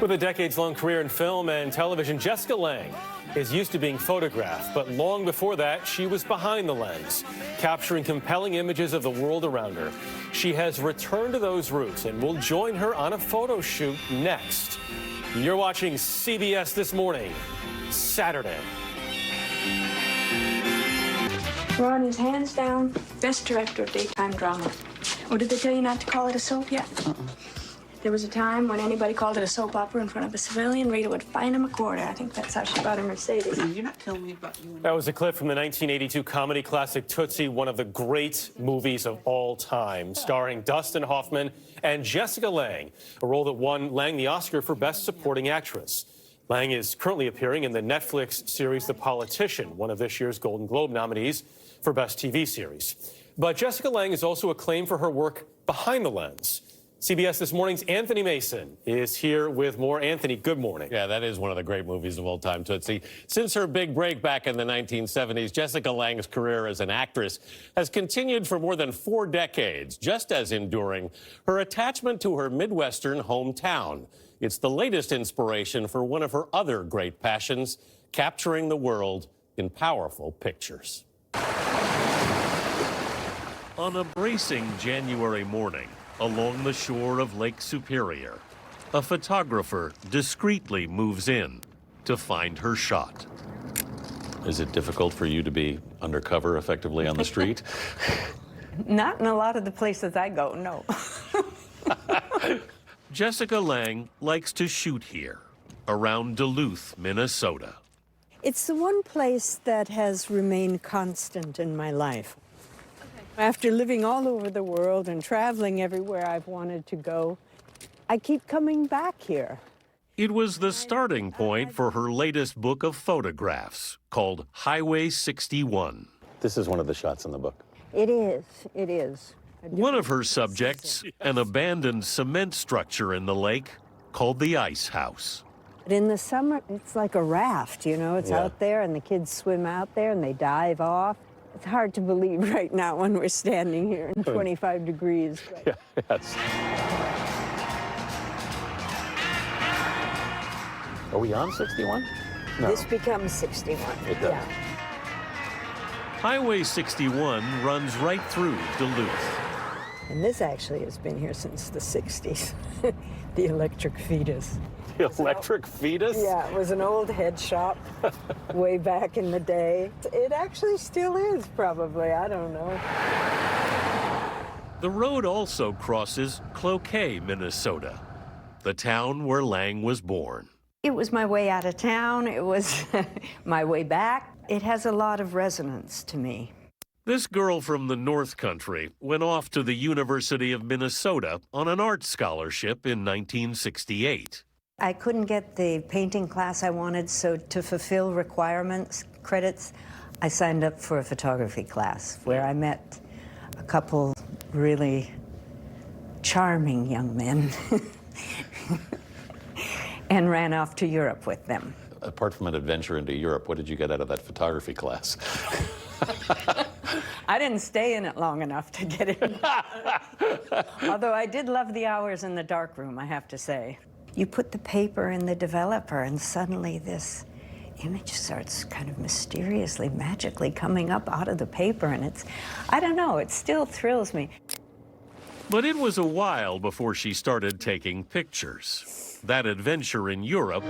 With a decades-long career in film and television, Jessica Lange is used to being photographed, but long before that, she was behind the lens, capturing compelling images of the world around her. She has returned to those roots and will join her on a photo shoot next. You're watching CBS This Morning, Saturday. Ron is hands down best director of daytime drama. Oh, did they tell you not to call it a soap yet? There was a time when anybody called it a soap opera in front of a civilian, Rita would fine him a quarter. I think that's how she bought her Mercedes. You're not telling me about you. That was a clip from the 1982 comedy classic Tootsie, one of the great movies of all time, starring Dustin Hoffman and Jessica Lange, a role that won Lange the Oscar for Best Supporting Actress. Lange is currently appearing in the Netflix series The Politician, one of this year's Golden Globe nominees for Best TV Series. But Jessica Lange is also acclaimed for her work behind the lens. CBS This Morning's Anthony Mason is here with more. Anthony, good morning. Yeah, that is one of the great movies of all time, Tootsie. Since her big break back in the 1970s, Jessica Lange's career as an actress has continued for more than 4 decades, just as enduring her attachment to her Midwestern hometown. It's the latest inspiration for one of her other great passions, capturing the world in powerful pictures. On a bracing January morning, along the shore of Lake Superior, a photographer discreetly moves in to find her shot. Is it difficult for you to be undercover effectively on the street? Not in a lot of the places I go, no. Jessica Lange likes to shoot here, around Duluth, Minnesota. It's the one place that has remained constant in my life. After living all over the world and traveling everywhere I've wanted to go, I keep coming back here. It was the starting point for her latest book of photographs called Highway 61. This is one of the shots in the book. It is, it is. One of her subjects, an abandoned cement structure in the lake called the Ice House. But in the summer, it's like a raft, you know? It's out there and the kids swim out there and they dive off. It's hard to believe right now when we're standing here in 25 degrees. Yeah, yes. Are we on 61? No. This becomes 61. It does. Yeah. Highway 61 runs right through Duluth. And this actually has been here since the 60s, the electric fetus. The electric fetus? Yeah, it was an old head shop way back in the day. It actually still is, probably. I don't know. The road also crosses Cloquet, Minnesota, the town where Lange was born. It was my way out of town. It was my way back. It has a lot of resonance to me. This girl from the North Country went off to the University of Minnesota on an art scholarship in 1968. I couldn't get the painting class I wanted, so to fulfill requirements, credits, I signed up for a photography class where I met a couple really charming young men and ran off to Europe with them. Apart from an adventure into Europe, what did you get out of that photography class? I didn't stay in it long enough to get in. Although I did love the hours in the darkroom, I have to say. You put the paper in the developer and suddenly this image starts kind of mysteriously, magically coming up out of the paper, and it's, I don't know, it still thrills me. But it was a while before she started taking pictures. That adventure in Europe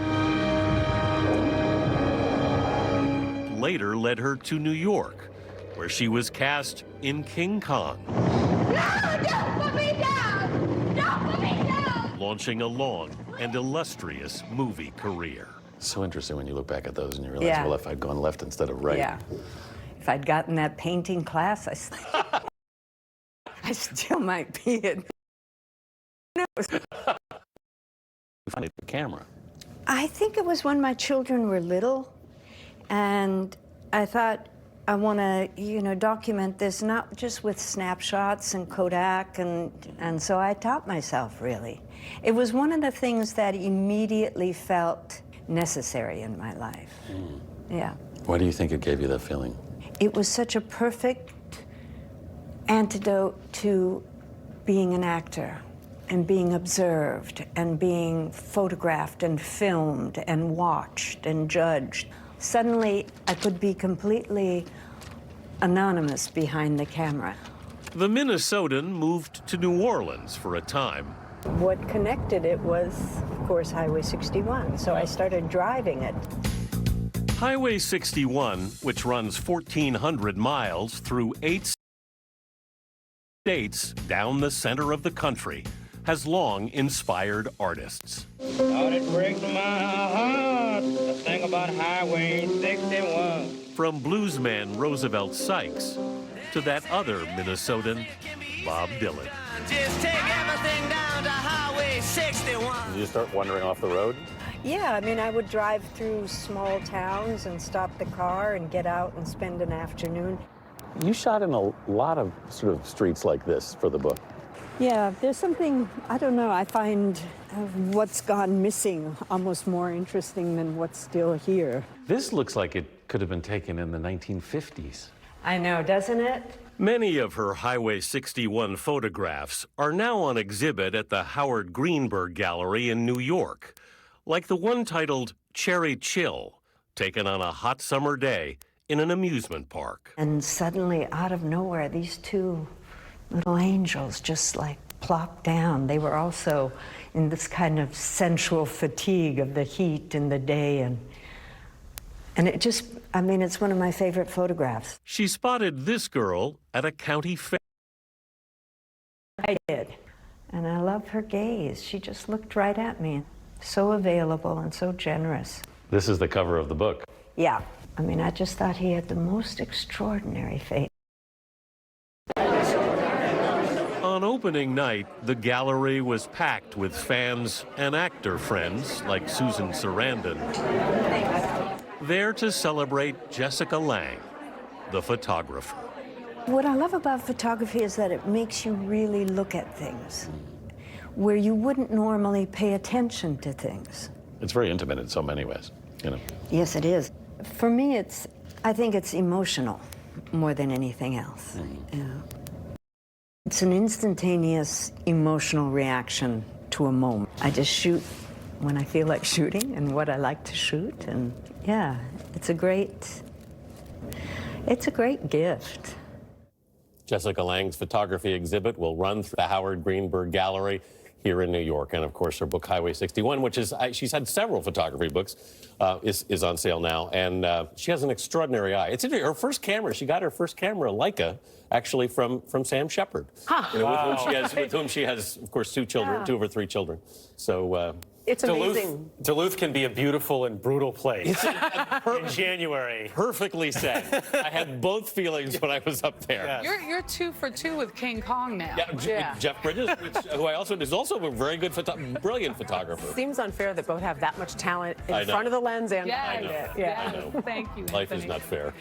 later led her to New York, where she was cast in King Kong. No, don't put me down! Don't put me down! Launching a long and illustrious movie career. So interesting when you look back at those and you realize, well, if I'd gone left instead of right. Yeah. If I'd gotten that painting class, I still might be it. You find the camera. I think it was when my children were little, and I thought, I want to, you know, document this, not just with snapshots and Kodak, and so I taught myself, really. It was one of the things that immediately felt necessary in my life. Yeah. Why do you think it gave you that feeling? It was such a perfect antidote to being an actor. and being observed and being photographed and filmed and watched and judged. Suddenly, I could be completely anonymous behind the camera. The Minnesotan moved to New Orleans for a time. What connected it was, of course, Highway 61, so I started driving it. Highway 61, which runs 1,400 miles through 8 states down the center of the country, has long inspired artists. Oh, it breaks my heart to think about Highway 61. From bluesman Roosevelt Sykes to that other Minnesotan, Bob Dylan. Just take everything down to Highway 61. Did you start wandering off the road? Yeah, I mean, I would drive through small towns and stop the car and get out and spend an afternoon. You shot in a lot of sort of streets like this for the book. Yeah, there's something, I don't know, I find what's gone missing almost more interesting than what's still here. This looks like it could have been taken in the 1950s. I know, doesn't it? Many of her Highway 61 photographs are now on exhibit at the Howard Greenberg Gallery in New York, like the one titled Cherry Chill, taken on a hot summer day in an amusement park. And suddenly, out of nowhere, these two little angels just like plopped down. They were also in this kind of sensual fatigue of the heat in the day, and it just, I mean, it's one of my favorite photographs. She spotted this girl at a county fair. I did. And I love her gaze. She just looked right at me. So available and so generous. This is the cover of the book. Yeah. I mean, I just thought he had the most extraordinary face. On opening night, the gallery was packed with fans and actor friends like Susan Sarandon, there to celebrate Jessica Lange, the photographer. What I love about photography is that it makes you really look at things where you wouldn't normally pay attention to things. It's very intimate in so many ways, you know. Yes, it is. For me, I think it's emotional more than anything else. Yeah. It's an instantaneous emotional reaction to a moment. I just shoot when I feel like shooting and what I like to shoot, and yeah, it's a great gift. Jessica Lange's photography exhibit will run through the Howard Greenberg Gallery here in New York. And of course, her book, Highway 61, which is, she's had several photography books, is on sale now. And she has an extraordinary eye. It's her first camera. She got her first camera, Leica, actually from Sam Shepard, you know, with whom she has, of course, two children, 2 of her 3 children. So it's amazing. Duluth can be a beautiful and brutal place. In January. Perfectly said. I had both feelings when I was up there. Yeah. You're 2 for 2 with King Kong now. Yeah, Jeff Bridges, who I also is also a very good, brilliant photographer. Seems unfair that both have that much talent in front of the lens and behind it. Yeah. I know. Thank you, Life Anthony. is not fair.